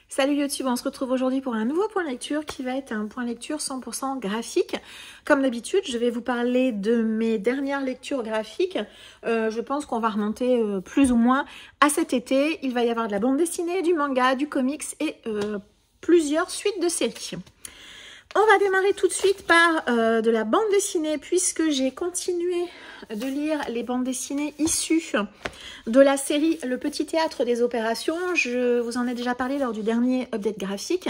Salut YouTube, on se retrouve aujourd'hui pour un nouveau point lecture qui va être un point lecture 100% graphique. Comme d'habitude, je vais vous parler de mes dernières lectures graphiques. Je pense qu'on va remonter plus ou moins à cet été. Il va y avoir de la bande dessinée, du manga, du comics et plusieurs suites de séries. On va démarrer tout de suite par de la bande dessinée puisque j'ai continué de lire les bandes dessinées issues de la série Le Petit Théâtre des Opérations. Je vous en ai déjà parlé lors du dernier update graphique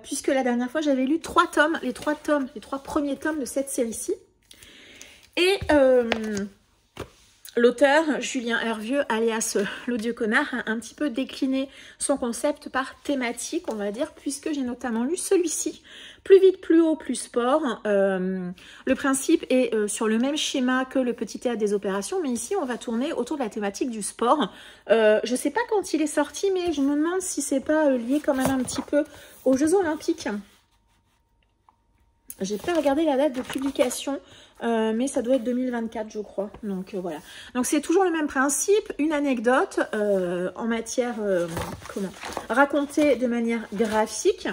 puisque la dernière fois j'avais lu 3 tomes, les trois premiers tomes de cette série-ci. Et l'auteur, Julien Hervieux, alias l'Odieux Connard, a un petit peu décliné son concept par thématique, on va dire, puisque j'ai notamment lu celui-ci, Plus vite, plus haut, plus sport. Le principe est sur le même schéma que Le Petit Théâtre des Opérations, mais ici, on va tourner autour de la thématique du sport. Je ne sais pas quand il est sorti, mais je me demande si c'est pas lié quand même un petit peu aux Jeux Olympiques. J'ai pas regardé la date de publication, mais ça doit être 2024, je crois. Donc voilà. Donc c'est toujours le même principe, une anecdote en matière, racontée de manière graphique.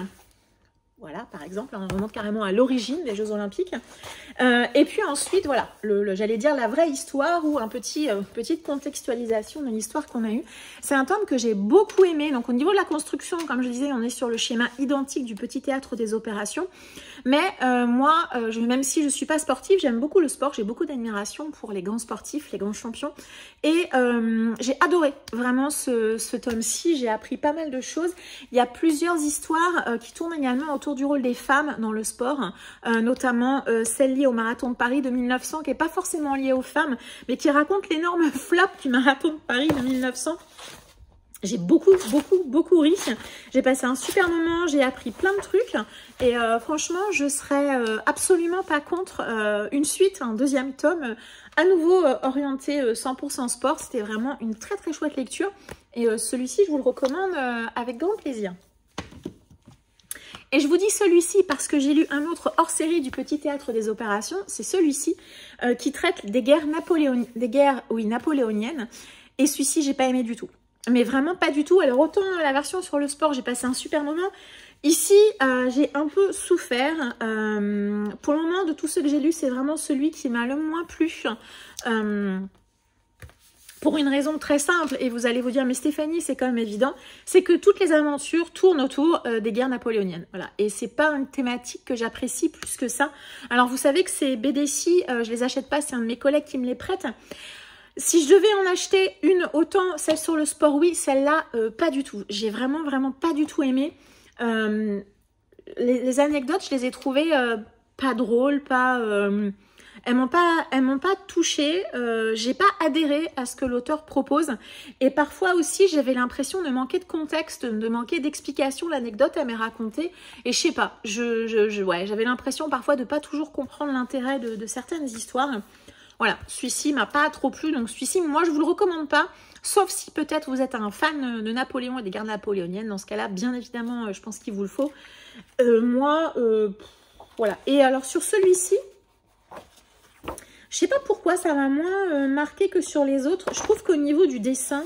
Voilà, par exemple, on remonte carrément à l'origine des Jeux Olympiques. Et puis ensuite, voilà, j'allais dire la vraie histoire ou petite contextualisation de l'histoire qu'on a eue. C'est un tome que j'ai beaucoup aimé. Donc au niveau de la construction, comme je disais, on est sur le schéma identique du Petit Théâtre des Opérations. Mais moi, même si je ne suis pas sportive, j'aime beaucoup le sport. J'ai beaucoup d'admiration pour les grands sportifs, les grands champions. Et j'ai adoré vraiment ce tome-ci. J'ai appris pas mal de choses. Il y a plusieurs histoires qui tournent également autour du rôle des femmes dans le sport, notamment celle liée au marathon de Paris de 1900, qui n'est pas forcément liée aux femmes, mais qui raconte l'énorme flop du marathon de Paris de 1900. J'ai beaucoup ri. J'ai passé un super moment, j'ai appris plein de trucs et franchement, je serais absolument pas contre une suite, un deuxième tome, à nouveau orienté 100% sport. C'était vraiment une très chouette lecture et celui-ci, je vous le recommande avec grand plaisir. Et je vous dis celui-ci parce que j'ai lu un autre hors-série du Petit Théâtre des Opérations. C'est celui-ci qui traite des guerres napoléoniennes. Et celui-ci, j'ai pas aimé du tout. Mais vraiment pas du tout. Alors autant la version sur le sport, j'ai passé un super moment. Ici, j'ai un peu souffert. Pour le moment, de tous ceux que j'ai lus, c'est vraiment celui qui m'a le moins plu. Pour une raison très simple, et vous allez vous dire, mais Stéphanie, c'est quand même évident, c'est que toutes les aventures tournent autour des guerres napoléoniennes. Voilà. Et c'est pas une thématique que j'apprécie plus que ça. Alors, vous savez que ces BD-ci, je les achète pas, c'est un de mes collègues qui me les prête. Si je devais en acheter une, autant celle sur le sport, oui, celle-là, pas du tout. J'ai vraiment pas du tout aimé. Les anecdotes, je les ai trouvées pas drôles, pas... Elles m'ont pas touchée, j'ai pas adhéré à ce que l'auteur propose et parfois aussi j'avais l'impression de manquer de contexte, de manquer d'explication. L'anecdote elle m'est racontée et je sais pas, ouais, j'avais l'impression parfois de pas toujours comprendre l'intérêt de certaines histoires. Voilà, celui-ci m'a pas trop plu, donc celui-ci moi je vous le recommande pas, sauf si peut-être vous êtes un fan de Napoléon et des guerres napoléoniennes. Dans ce cas-là, bien évidemment, je pense qu'il vous le faut. Moi, voilà. Et alors sur celui-ci, je sais pas pourquoi ça m'a moins marqué que sur les autres. Je trouve qu'au niveau du dessin,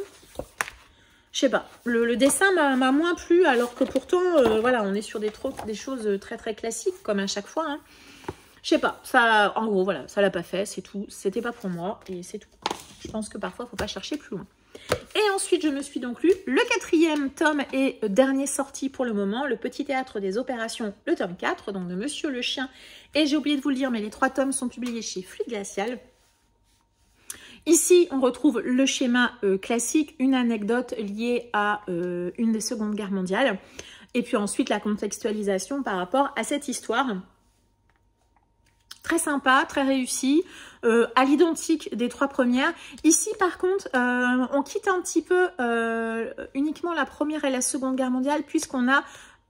je sais pas, le dessin m'a moins plu, alors que pourtant, voilà, on est sur des choses très classiques, comme à chaque fois. Hein. Je sais pas, ça, en gros, voilà, ça l'a pas fait, c'est tout. C'était pas pour moi, et c'est tout. Je pense que parfois, il faut pas chercher plus loin. Et ensuite, je me suis donc lu le 4e tome et dernier sorti pour le moment, Le Petit Théâtre des Opérations, le tome 4, donc de Monsieur le Chien. Et j'ai oublié de vous le dire, mais les 3 tomes sont publiés chez Fluide Glacial. Ici, on retrouve le schéma classique, une anecdote liée à une des Secondes Guerres mondiales. Et puis ensuite, la contextualisation par rapport à cette histoire. Très sympa, très réussi, à l'identique des 3 premières. Ici, par contre, on quitte un petit peu uniquement la Première et la Seconde Guerre mondiale, puisqu'on a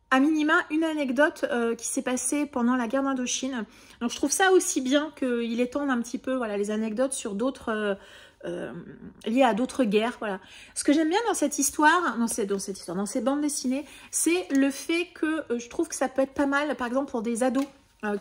à minima une anecdote qui s'est passée pendant la guerre d'Indochine. Donc, je trouve ça aussi bien qu'il étende un petit peu voilà, les anecdotes sur d'autres... liées à d'autres guerres, voilà. Ce que j'aime bien dans cette histoire, dans ces bandes dessinées, c'est le fait que je trouve que ça peut être pas mal, par exemple, pour des ados.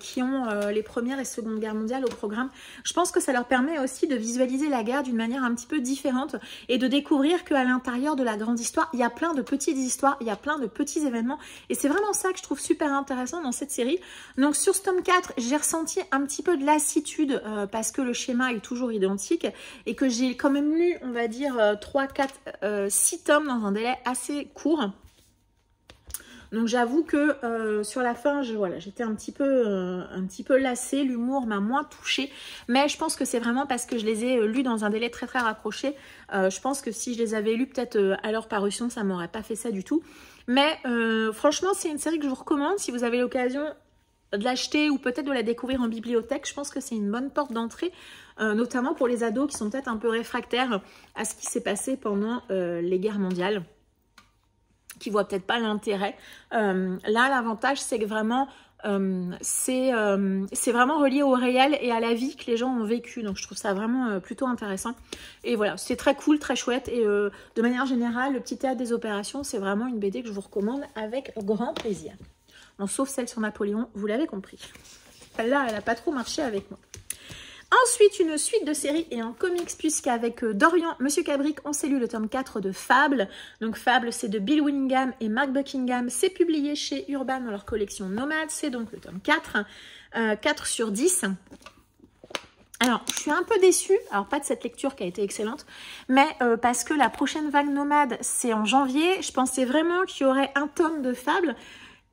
qui ont les Premières et Secondes Guerres mondiales au programme. Je pense que ça leur permet aussi de visualiser la guerre d'une manière un petit peu différente et de découvrir qu'à l'intérieur de la grande histoire, il y a plein de petites histoires, il y a plein de petits événements et c'est vraiment ça que je trouve super intéressant dans cette série. Donc sur ce tome 4, j'ai ressenti un petit peu de lassitude parce que le schéma est toujours identique et que j'ai quand même lu, on va dire, 3, 4, 6 tomes dans un délai assez court. Donc j'avoue que sur la fin, voilà, j'étais un petit peu lassée, l'humour m'a moins touchée, mais je pense que c'est vraiment parce que je les ai lus dans un délai très rapproché. Je pense que si je les avais lus peut-être à leur parution, ça m'aurait pas fait ça du tout. Mais franchement, c'est une série que je vous recommande si vous avez l'occasion de l'acheter ou peut-être de la découvrir en bibliothèque. Je pense que c'est une bonne porte d'entrée, notamment pour les ados qui sont peut-être un peu réfractaires à ce qui s'est passé pendant les guerres mondiales, qui voient peut-être pas l'intérêt. Là, l'avantage, c'est que vraiment, c'est vraiment relié au réel et à la vie que les gens ont vécu. Donc, je trouve ça vraiment plutôt intéressant. Et voilà, c'est très cool, très chouette. Et de manière générale, le petit théâtre des opérations, c'est vraiment une BD que je vous recommande avec grand plaisir. Bon, sauf celle sur Napoléon, vous l'avez compris. Celle-là, elle n'a pas trop marché avec moi. Ensuite, une suite de séries et en comics, puisqu'avec Dorian, Monsieur Cabric, on s'est lu le tome 4 de Fable. Donc Fable, c'est de Bill Willingham et Mark Buckingham. C'est publié chez Urban dans leur collection Nomade. C'est donc le tome 4, 4 sur 10. Alors, je suis un peu déçue, alors pas de cette lecture qui a été excellente, mais parce que la prochaine vague Nomade, c'est en janvier. Je pensais vraiment qu'il y aurait un tome de Fable.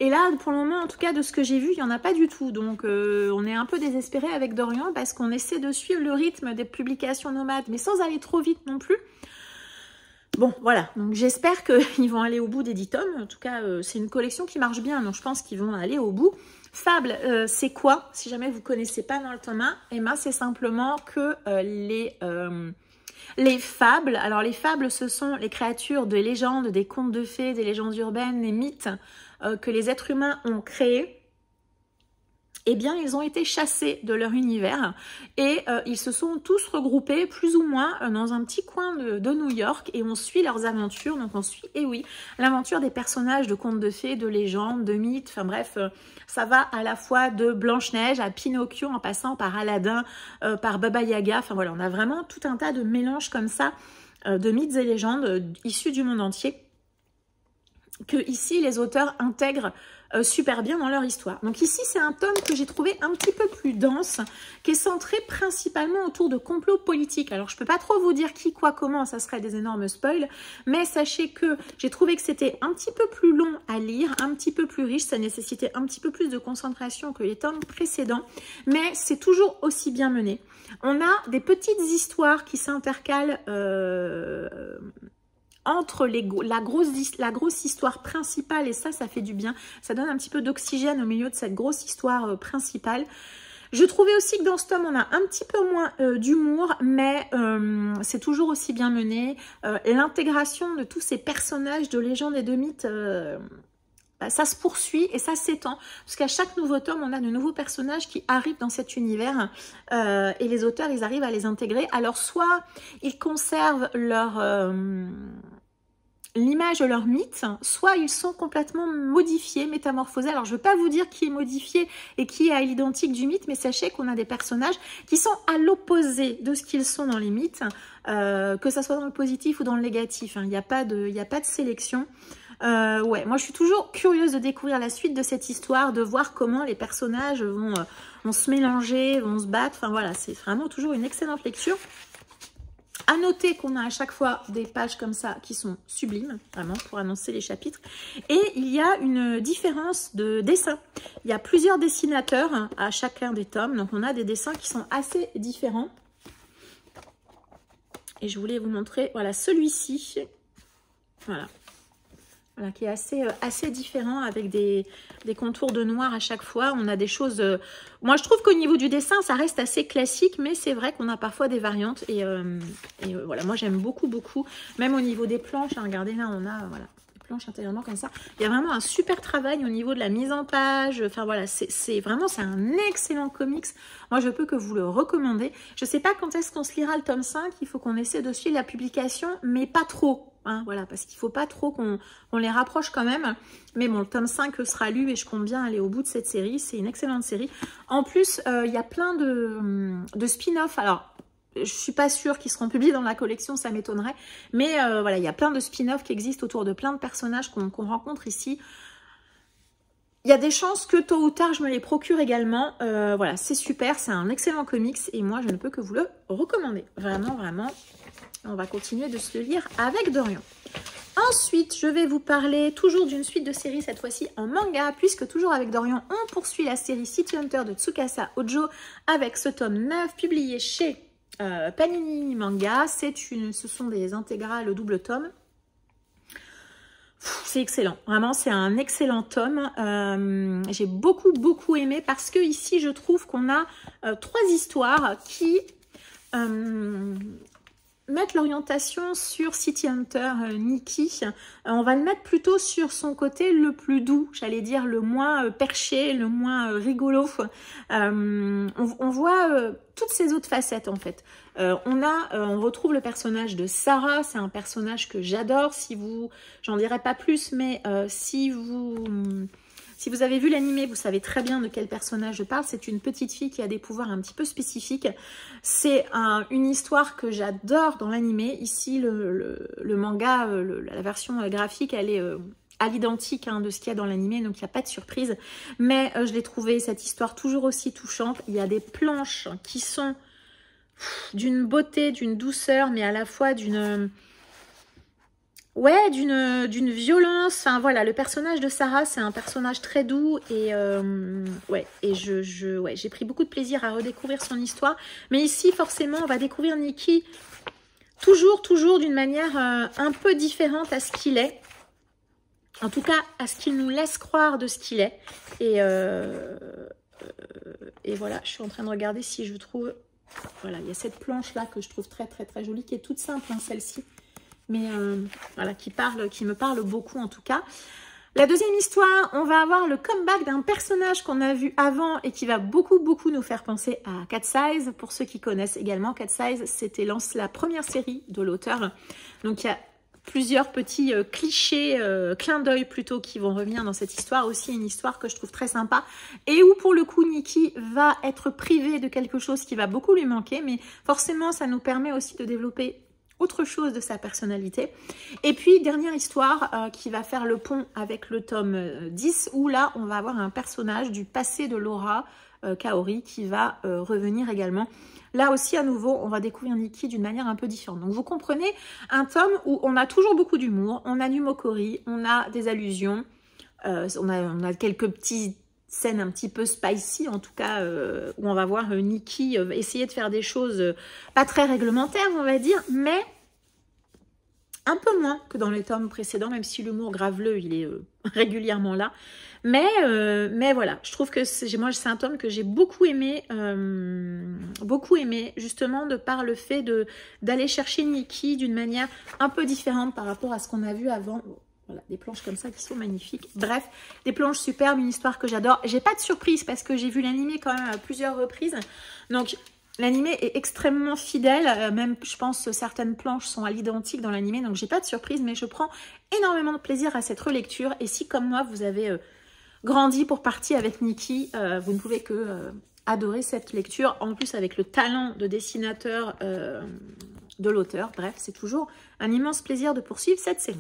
Et là, pour le moment, en tout cas, de ce que j'ai vu, il n'y en a pas du tout. Donc, on est un peu désespéré avec Dorian parce qu'on essaie de suivre le rythme des publications Nomades, mais sans aller trop vite non plus. Bon, voilà. Donc, j'espère qu'ils vont aller au bout des 10 tomes. En tout cas, c'est une collection qui marche bien, donc je pense qu'ils vont aller au bout. Fable, c'est quoi? Si jamais vous ne connaissez pas dans le tome 1, eh ben, c'est simplement que les fables, alors les fables, ce sont les créatures de légendes, des contes de fées, des légendes urbaines, des mythes que les êtres humains ont créés. Eh bien, ils ont été chassés de leur univers et ils se sont tous regroupés plus ou moins dans un petit coin de New York et on suit leurs aventures. Donc, on suit, et oui, l'aventure des personnages de contes de fées, de légendes, de mythes. Enfin bref, ça va à la fois de Blanche-Neige à Pinocchio en passant par Aladdin, par Baba Yaga. Enfin voilà, on a vraiment tout un tas de mélanges comme ça de mythes et légendes issus du monde entier que ici les auteurs intègrent super bien dans leur histoire. Donc ici c'est un tome que j'ai trouvé un petit peu plus dense, qui est centré principalement autour de complots politiques. Alors je peux pas trop vous dire qui, quoi, comment, ça serait des énormes spoils, mais sachez que j'ai trouvé que c'était un petit peu plus long à lire, un petit peu plus riche, ça nécessitait un petit peu plus de concentration que les tomes précédents, mais c'est toujours aussi bien mené. On a des petites histoires qui s'intercalent entre la grosse histoire principale, et ça fait du bien. Ça donne un petit peu d'oxygène au milieu de cette grosse histoire principale. Je trouvais aussi que dans ce tome, on a un petit peu moins d'humour, mais c'est toujours aussi bien mené. L'intégration de tous ces personnages de légendes et de mythes, ça se poursuit et ça s'étend. Parce qu'à chaque nouveau tome, on a de nouveaux personnages qui arrivent dans cet univers et les auteurs, ils arrivent à les intégrer. Alors, soit ils conservent l'image de leur mythe, soit ils sont complètement modifiés, métamorphosés. Alors, je ne veux pas vous dire qui est modifié et qui est à l'identique du mythe, mais sachez qu'on a des personnages qui sont à l'opposé de ce qu'ils sont dans les mythes, que ça soit dans le positif ou dans le négatif. Hein. Il n'y a pas de sélection. Ouais, moi je suis toujours curieuse de découvrir la suite de cette histoire, de voir comment les personnages vont se mélanger, vont se battre. Enfin voilà, c'est vraiment toujours une excellente lecture. À noter qu'on a à chaque fois des pages comme ça qui sont sublimes, vraiment, pour annoncer les chapitres. Et il y a une différence de dessin. Il y a plusieurs dessinateurs à chacun des tomes, donc on a des dessins qui sont assez différents. Et je voulais vous montrer, voilà, celui-ci. Voilà. Voilà, qui est assez différent avec des contours de noir à chaque fois. On a des choses... moi, je trouve qu'au niveau du dessin, ça reste assez classique, mais c'est vrai qu'on a parfois des variantes. Et voilà, moi, j'aime beaucoup. Même au niveau des planches, hein, regardez, là, on a voilà, des planches intérieurement comme ça. Il y a vraiment un super travail au niveau de la mise en page. Enfin, voilà, c'est vraiment un excellent comics. Moi, je peux que vous le recommander. Je ne sais pas quand est-ce qu'on se lira le tome 5. Il faut qu'on essaie de suivre la publication, mais pas trop. hein, voilà, parce qu'il ne faut pas trop qu'on les rapproche quand même. Mais bon, le tome 5 sera lu et je compte bien aller au bout de cette série. C'est une excellente série. En plus, il y a plein de spin-off. Alors, je ne suis pas sûre qu'ils seront publiés dans la collection, ça m'étonnerait. Mais voilà, il y a plein de spin-off qui existent autour de plein de personnages qu'on rencontre ici. Il y a des chances que tôt ou tard, je me les procure également. Voilà, c'est super, c'est un excellent comics et moi, je ne peux que vous le recommander. Vraiment, vraiment, on va continuer de se le lire avec Dorian. Ensuite, je vais vous parler toujours d'une suite de séries, cette fois-ci en manga, puisque toujours avec Dorian, on poursuit la série City Hunter de Tsukasa Ojo avec ce tome 9 publié chez Panini Manga. Ce sont des intégrales double tome. C'est excellent, vraiment c'est un excellent tome, j'ai beaucoup aimé parce que ici je trouve qu'on a 3 histoires qui mettre l'orientation sur City Hunter Nikki. On va le mettre plutôt sur son côté le plus doux, j'allais dire le moins perché, le moins rigolo. On voit toutes ces autres facettes en fait. On retrouve le personnage de Sarah, c'est un personnage que j'adore. J'en dirai pas plus, mais si vous avez vu l'animé, vous savez très bien de quel personnage je parle. C'est une petite fille qui a des pouvoirs un petit peu spécifiques. C'est une histoire que j'adore dans l'animé. Ici, le manga, la version graphique, elle est à l'identique de ce qu'il y a dans l'animé, donc il n'y a pas de surprise. Mais je l'ai trouvé, cette histoire, toujours aussi touchante. Il y a des planches qui sont d'une beauté, d'une douceur, mais à la fois d'une violence. Enfin voilà, le personnage de Sarah, c'est un personnage très doux et j'ai pris beaucoup de plaisir à redécouvrir son histoire. Mais ici, forcément, on va découvrir Nikki toujours d'une manière un peu différente à ce qu'il est. En tout cas, à ce qu'il nous laisse croire de ce qu'il est. Et voilà, je suis en train de regarder si je trouve... Voilà, il y a cette planche-là que je trouve très jolie, qui est toute simple, celle-ci. Mais voilà, qui me parle beaucoup en tout cas. La deuxième histoire, on va avoir le comeback d'un personnage qu'on a vu avant et qui va beaucoup nous faire penser à Cat Size. Pour ceux qui connaissent également Cat Size, c'était la première série de l'auteur. Donc il y a plusieurs petits clichés, clins d'œil plutôt, qui vont revenir dans cette histoire. Aussi une histoire que je trouve très sympa et où pour le coup Nikki va être privée de quelque chose qui va beaucoup lui manquer. Mais forcément, ça nous permet aussi de développer autre chose de sa personnalité. Et puis, dernière histoire qui va faire le pont avec le tome 10, où là, on va avoir un personnage du passé de Laura Kaori qui va revenir également. Là aussi, à nouveau, on va découvrir Nikki d'une manière un peu différente. Donc, vous comprenez, un tome où on a toujours beaucoup d'humour, on a du mokori, on a des allusions, on a quelques petites scène un petit peu spicy, en tout cas, où on va voir Nikki essayer de faire des choses pas très réglementaires, on va dire, mais un peu moins que dans les tomes précédents, même si l'humour graveleux, il est régulièrement là. Mais voilà, je trouve que moi, c'est un tome que j'ai beaucoup aimé, justement, de par le fait d'aller chercher Nikki d'une manière un peu différente par rapport à ce qu'on a vu avant. Voilà, des planches comme ça qui sont magnifiques. Bref, des planches superbes, une histoire que j'adore. J'ai pas de surprise parce que j'ai vu l'animé quand même à plusieurs reprises. Donc, l'animé est extrêmement fidèle. Même, je pense, certaines planches sont à l'identique dans l'animé. Donc, j'ai pas de surprise, mais je prends énormément de plaisir à cette relecture. Et si, comme moi, vous avez grandi pour partie avec Nikki, vous ne pouvez que adorer cette lecture. En plus, avec le talent de dessinateur de l'auteur. Bref, c'est toujours un immense plaisir de poursuivre cette série.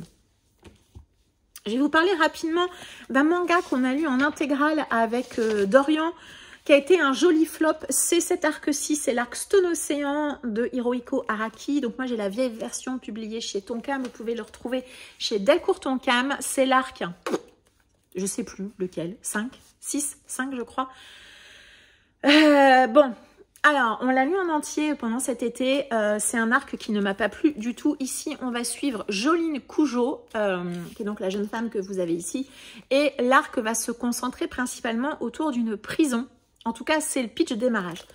Je vais vous parler rapidement d'un manga qu'on a lu en intégrale avec Dorian, qui a été un joli flop. C'est cet arc-ci, c'est l'arc Stone Ocean de Hirohiko Araki. Donc moi j'ai la vieille version publiée chez Tonkam, vous pouvez le retrouver chez Delcourt Tonkam. C'est l'arc, je sais plus lequel, 5 je crois. Bon... Alors, on l'a lu en entier pendant cet été. C'est un arc qui ne m'a pas plu du tout. Ici, on va suivre Joline Kujo, qui est donc la jeune femme que vous avez ici. Et l'arc va se concentrer principalement autour d'une prison. En tout cas, c'est le pitch de démarrage.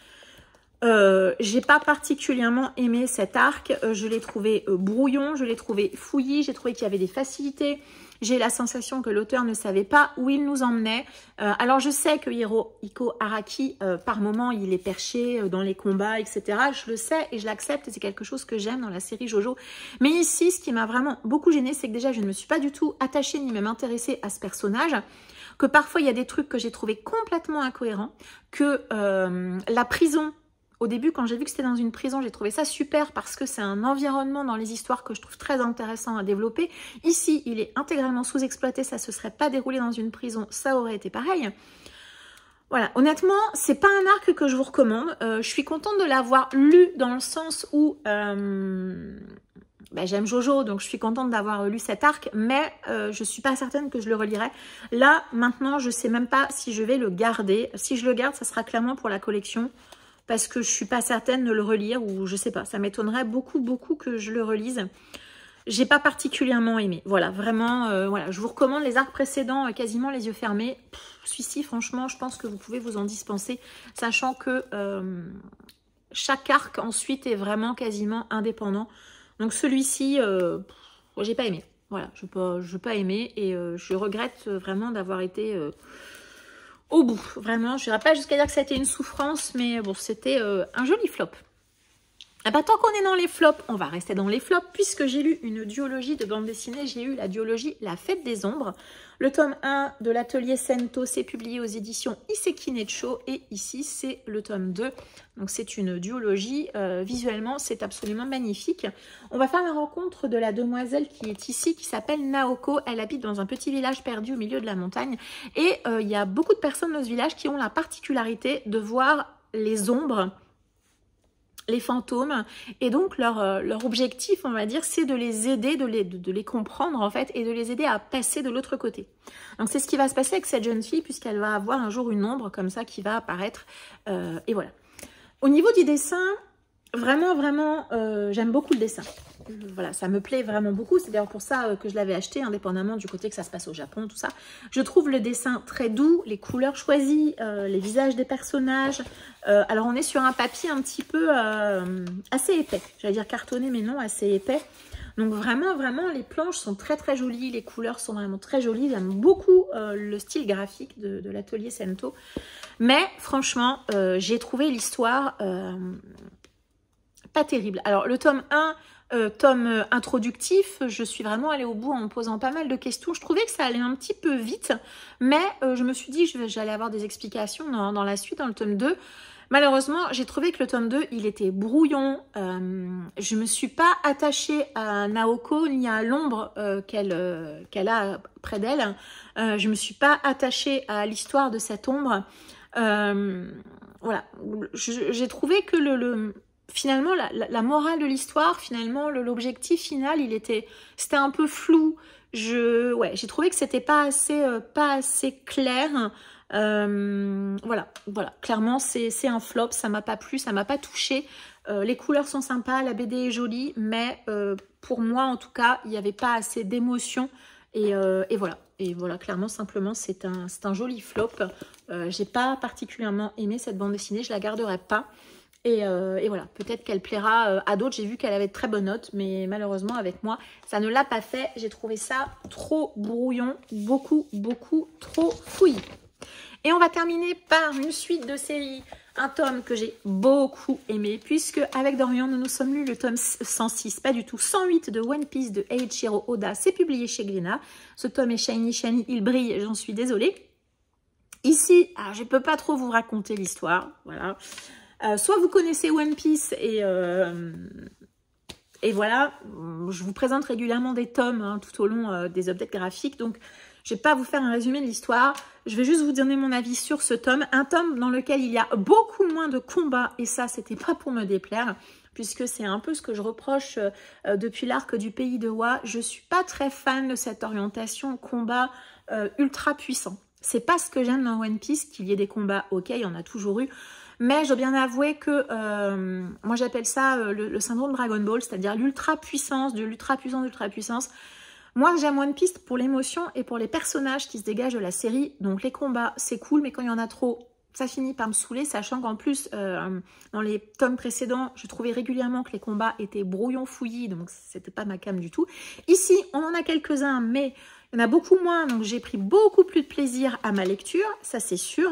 J'ai pas particulièrement aimé cet arc. Je l'ai trouvé brouillon, je l'ai trouvé fouillis. J'ai trouvé qu'il y avait des facilités J'ai la sensation que l'auteur ne savait pas où il nous emmenait. Alors je sais que Hirohiko Araki, par moment, il est perché dans les combats, etc. Je le sais et je l'accepte et c'est quelque chose que j'aime dans la série Jojo. Mais ici, ce qui m'a vraiment beaucoup gênée, c'est que déjà, je ne me suis pas du tout attachée ni même intéressée à ce personnage. Que parfois, il y a des trucs que j'ai trouvé complètement incohérents. Que la prison... Au début, quand j'ai vu que c'était dans une prison, j'ai trouvé ça super parce que c'est un environnement dans les histoires que je trouve très intéressant à développer. Ici, il est intégralement sous-exploité, ça ne se serait pas déroulé dans une prison, ça aurait été pareil. Voilà, honnêtement, c'est pas un arc que je vous recommande. Je suis contente de l'avoir lu dans le sens où j'aime Jojo, donc je suis contente d'avoir lu cet arc, mais je suis pas certaine que je le relirai. Là, maintenant, je sais même pas si je vais le garder. Si je le garde, ça sera clairement pour la collection. Parce que je suis pas certaine de le relire ou je sais pas, ça m'étonnerait beaucoup que je le relise. J'ai pas particulièrement aimé. Voilà, vraiment, voilà, je vous recommande les arcs précédents quasiment les yeux fermés. Celui-ci, franchement, je pense que vous pouvez vous en dispenser, sachant que chaque arc ensuite est vraiment quasiment indépendant. Donc celui-ci, j'ai pas aimé. Voilà, je pas aimé et je regrette vraiment d'avoir été... au bout, vraiment, je n'irai pas jusqu'à dire que ça a été une souffrance, mais bon, c'était un joli flop. Et bah, tant qu'on est dans les flops, on va rester dans les flops, puisque j'ai lu une duologie de bande dessinée, j'ai eu la duologie La Fête des Ombres. Le tome 1 de l'atelier Sento, c'est publié aux éditions Iseki Necho, et ici, c'est le tome 2. Donc, c'est une duologie. Visuellement, c'est absolument magnifique. On va faire la rencontre de la demoiselle qui est ici, qui s'appelle Naoko. Elle habite dans un petit village perdu au milieu de la montagne. Et il y a beaucoup de personnes dans ce village qui ont la particularité de voir les ombres, les fantômes, et donc leur objectif, on va dire, c'est de les aider, de les comprendre en fait, et de les aider à passer de l'autre côté. Donc c'est ce qui va se passer avec cette jeune fille, puisqu'elle va avoir un jour une ombre comme ça qui va apparaître, et voilà. Au niveau du dessin, vraiment, j'aime beaucoup le dessin. Voilà, ça me plaît vraiment beaucoup. C'est d'ailleurs pour ça que je l'avais acheté, indépendamment du côté que ça se passe au Japon, tout ça. Je trouve le dessin très doux, les couleurs choisies, les visages des personnages. Alors, on est sur un papier un petit peu assez épais. J'allais dire cartonné, mais non, assez épais. Donc, vraiment, les planches sont très jolies. Les couleurs sont vraiment très jolies. J'aime beaucoup le style graphique de l'atelier Sento. Mais, franchement, j'ai trouvé l'histoire pas terrible. Alors, le tome 1... tome introductif, je suis vraiment allée au bout en me posant pas mal de questions. Je trouvais que ça allait un petit peu vite, mais je me suis dit que j'allais avoir des explications dans la suite, dans le tome 2. Malheureusement, j'ai trouvé que le tome 2, il était brouillon. Je me suis pas attachée à Naoko ni à l'ombre qu'elle a près d'elle. Je me suis pas attachée à l'histoire de cette ombre. Voilà, j'ai trouvé que finalement, la morale de l'histoire, finalement, l'objectif final, c'était un peu flou. J'ai trouvé que c'était pas assez clair. Voilà, clairement, c'est un flop, ça m'a pas plu, ça m'a pas touché. Les couleurs sont sympas, la BD est jolie, mais pour moi, en tout cas, il n'y avait pas assez d'émotion. Et voilà. Et voilà, clairement, simplement, c'est un joli flop. J'ai pas particulièrement aimé cette bande dessinée, je la garderai pas. Et voilà, peut-être qu'elle plaira à d'autres. J'ai vu qu'elle avait de très bonnes notes, mais malheureusement, avec moi, ça ne l'a pas fait. J'ai trouvé ça trop brouillon, beaucoup trop fouillis. Et on va terminer par une suite de séries, un tome que j'ai beaucoup aimé, puisque avec Dorian, nous nous sommes lus le tome 106, pas du tout, 108 de One Piece de Eiichiro Oda. C'est publié chez Glénat. Ce tome est shiny, il brille, j'en suis désolée. Ici, je ne peux pas trop vous raconter l'histoire, voilà. Soit vous connaissez One Piece et voilà, je vous présente régulièrement des tomes tout au long des updates graphiques, donc je ne vais pas vous faire un résumé de l'histoire, je vais juste vous donner mon avis sur ce tome, un tome dans lequel il y a beaucoup moins de combats, et ça c'était pas pour me déplaire, puisque c'est un peu ce que je reproche depuis l'arc du Pays de Wa. Je suis pas très fan de cette orientation combat ultra puissant. C'est pas ce que j'aime dans One Piece, qu'il y ait des combats, ok, il y en a toujours eu. Mais je dois bien avouer que moi j'appelle ça le syndrome Dragon Ball, c'est-à-dire l'ultra-puissance, de l'ultra-puissance. Moi j'aime One Piece pour l'émotion et pour les personnages qui se dégagent de la série. Donc les combats c'est cool, mais quand il y en a trop, ça finit par me saouler, sachant qu'en plus dans les tomes précédents, je trouvais régulièrement que les combats étaient brouillons fouillis, donc c'était pas ma came du tout. Ici on en a quelques-uns, mais Il y en a beaucoup moins, donc j'ai pris beaucoup plus de plaisir à ma lecture, ça c'est sûr.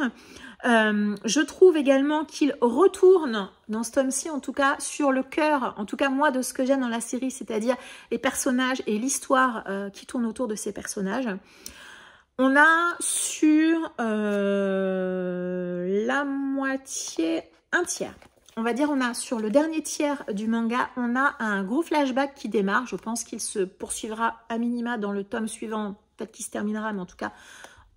Je trouve également qu'il retourne, dans ce tome-ci en tout cas, sur le cœur, en tout cas moi, de ce que j'aime dans la série, c'est-à-dire les personnages et l'histoire qui tourne autour de ces personnages. On a sur la moitié, un tiers. On va dire on a sur le dernier tiers du manga, on a un gros flashback qui démarre. Je pense qu'il se poursuivra à minima dans le tome suivant, peut-être qu'il se terminera, mais en tout cas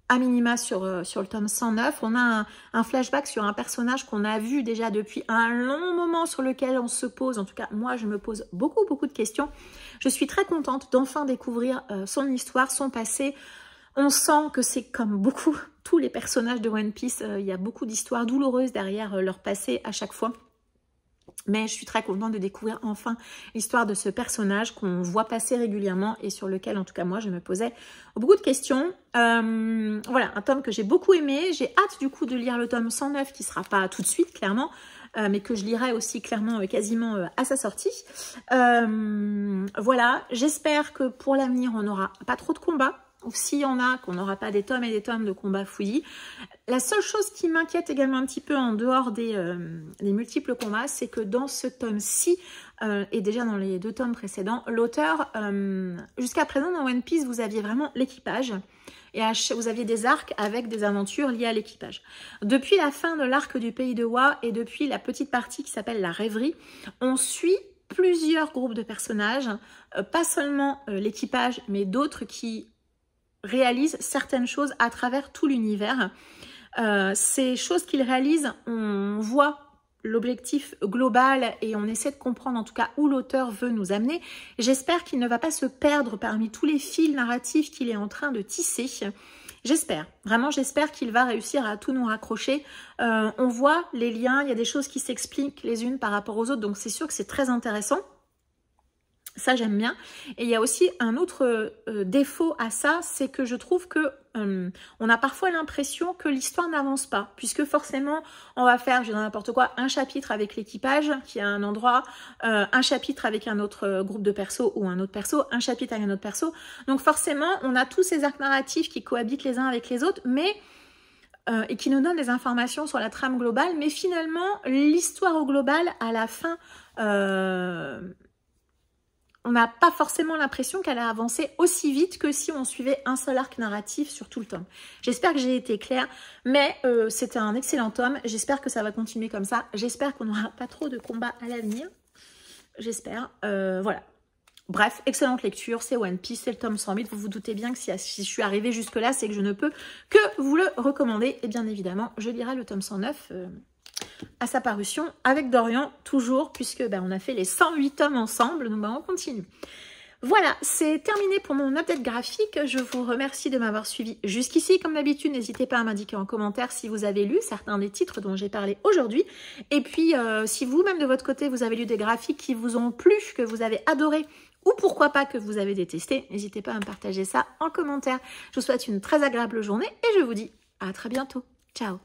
à minima sur le tome 109. On a un flashback sur un personnage qu'on a vu déjà depuis un long moment, sur lequel on se pose, en tout cas moi je me pose beaucoup de questions. Je suis très contente d'enfin découvrir son histoire, son passé. On sent que c'est comme beaucoup, tous les personnages de One Piece, il y a beaucoup d'histoires douloureuses derrière leur passé à chaque fois. Mais je suis très contente de découvrir enfin l'histoire de ce personnage qu'on voit passer régulièrement et sur lequel, en tout cas moi, je me posais beaucoup de questions. Voilà, un tome que j'ai beaucoup aimé. J'ai hâte du coup de lire le tome 109 qui ne sera pas tout de suite, clairement, mais que je lirai aussi clairement quasiment à sa sortie. Voilà, j'espère que pour l'avenir, on n'aura pas trop de combats. Ou s'il y en a, qu'on n'aura pas des tomes et des tomes de combats fouillis. La seule chose qui m'inquiète également un petit peu en dehors des multiples combats, c'est que dans ce tome-ci, et déjà dans les 2 tomes précédents, l'auteur, jusqu'à présent dans One Piece, vous aviez vraiment l'équipage. Et vous aviez des arcs avec des aventures liées à l'équipage. Depuis la fin de l'arc du Pays de Wa et depuis la petite partie qui s'appelle la rêverie, on suit plusieurs groupes de personnages, pas seulement l'équipage, mais d'autres qui réalise certaines choses à travers tout l'univers. Ces choses qu'il réalise, on voit l'objectif global et on essaie de comprendre en tout cas où l'auteur veut nous amener. J'espère qu'il ne va pas se perdre parmi tous les fils narratifs qu'il est en train de tisser. J'espère, vraiment j'espère qu'il va réussir à tout nous raccrocher. On voit les liens, il y a des choses qui s'expliquent les unes par rapport aux autres, donc c'est sûr que c'est très intéressant. Ça, j'aime bien. Et il y a aussi un autre défaut à ça, c'est que je trouve que on a parfois l'impression que l'histoire n'avance pas, puisque forcément, on va faire, je dis n'importe quoi, un chapitre avec l'équipage qui est à un endroit, un chapitre avec un autre groupe de persos ou un autre perso, un chapitre avec un autre perso. Donc forcément, on a tous ces arcs narratifs qui cohabitent les uns avec les autres, mais et qui nous donnent des informations sur la trame globale, mais finalement, l'histoire au global, à la fin... on n'a pas forcément l'impression qu'elle a avancé aussi vite que si on suivait un seul arc narratif sur tout le tome. J'espère que j'ai été claire, mais c'était un excellent tome. J'espère que ça va continuer comme ça. J'espère qu'on n'aura pas trop de combats à l'avenir. J'espère. Voilà. Bref, excellente lecture. C'est One Piece, c'est le tome 108. Vous vous doutez bien que si je suis arrivée jusque-là, c'est que je ne peux que vous le recommander. Et bien évidemment, je lirai le tome 109... à sa parution avec Dorian toujours, puisque on a fait les 108 tomes ensemble, donc on continue. Voilà, c'est terminé pour mon update graphique. Je vous remercie de m'avoir suivi jusqu'ici. Comme d'habitude, n'hésitez pas à m'indiquer en commentaire si vous avez lu certains des titres dont j'ai parlé aujourd'hui. Et puis, si vous-même de votre côté, vous avez lu des graphiques qui vous ont plu, que vous avez adoré, ou pourquoi pas que vous avez détesté, n'hésitez pas à me partager ça en commentaire. Je vous souhaite une très agréable journée et je vous dis à très bientôt. Ciao!